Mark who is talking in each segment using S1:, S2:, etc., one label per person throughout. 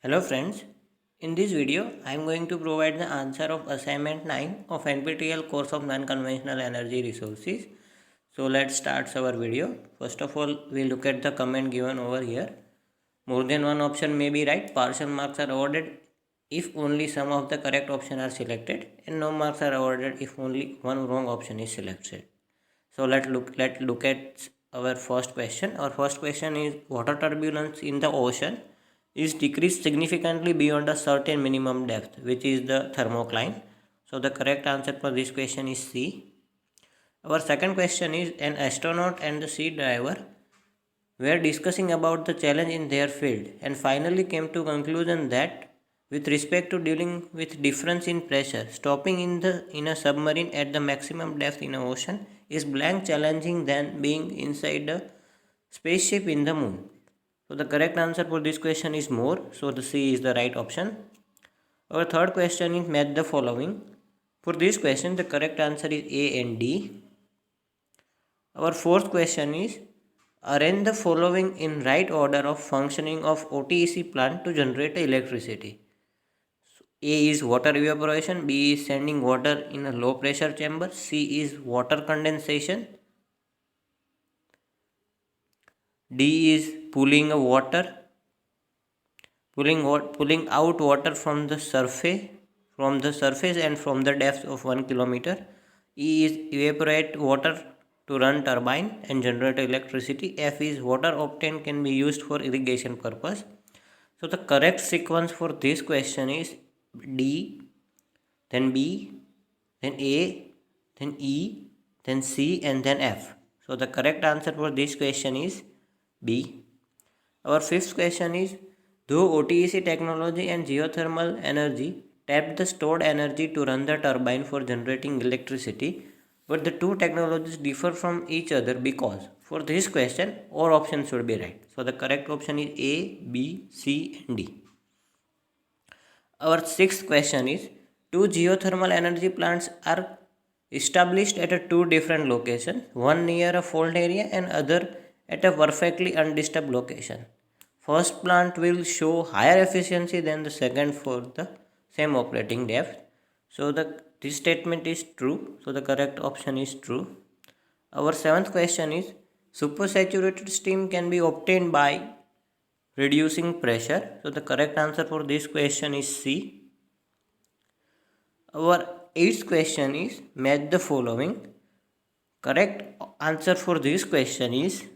S1: Hello friends, in this video I am going to provide the answer of assignment 9 of NPTEL course of non-conventional energy resources. So let's start our video. First of all, we look at the comment given over here. More than one option may be right. Partial marks are awarded if only some of the correct options are selected, and no marks are awarded if only one wrong option is selected. So let's look at our first question. Our first question is water turbulence in the ocean is decreased significantly beyond a certain minimum depth, which is the thermocline. So the correct answer for this question is C. Our second question is an astronaut and the sea driver were discussing about the challenge in their field and finally came to conclusion that with respect to dealing with difference in pressure, stopping in a submarine at the maximum depth in the ocean is blank challenging than being inside a spaceship in the moon. So the correct answer for this question is more. So the C is the right option. Our third question is match the following. For this question, the correct answer is A and D. Our fourth question is arrange the following in right order of functioning of OTEC plant to generate electricity. A is water evaporation, B is sending water in a low pressure chamber, C is water condensation, D is pulling out water from the surface and from the depth of 1 kilometer. E is evaporate water to run turbine and generate electricity. F is water obtained can be used for irrigation purpose. So the correct sequence for this question is D, then B, then A, then E, then C, and then F. So the correct answer for this question is B. Our fifth question is though OTEC technology and geothermal energy tap the stored energy to run the turbine for generating electricity, but the two technologies differ from each other because for this question all options should be right. So the correct option is A, B, C, and D. Our sixth question is two geothermal energy plants are established at a two different locations, one near a fault area and other at a perfectly undisturbed location. First plant will show higher efficiency than the second for the same operating depth. So this statement is true. So the correct option is true. Our seventh question is supersaturated steam can be obtained by reducing pressure. So the correct answer for this question is C. Our eighth question is match the following. Correct answer for this question is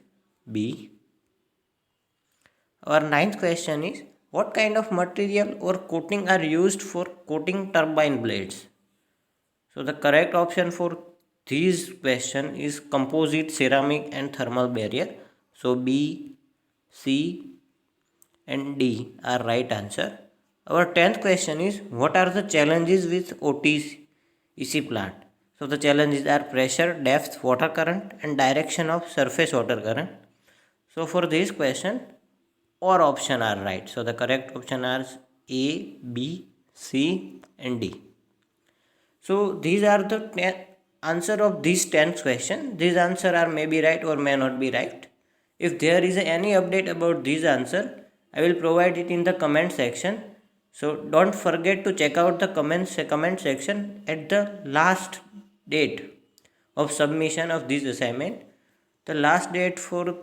S1: B. Our ninth question is what kind of material or coating are used for coating turbine blades? So the correct option for this question is composite, ceramic, and thermal barrier. So B, C, and D are right answer. Our 10th question is what are the challenges with OTEC plant? So the challenges are pressure, depth, water current, and direction of surface water current. So for this question, all options are right. So the correct option are A, B, C, and D. So these are the answer of these 10 questions. These answers are may be right or may not be right. If there is any update about this answer, I will provide it in the comment section. So don't forget to check out the comment section at the last date of submission of this assignment. The last date for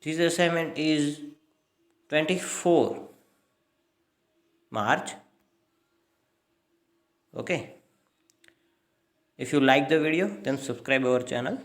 S1: this assignment is 24 March. Okay. If you like the video, then subscribe our channel.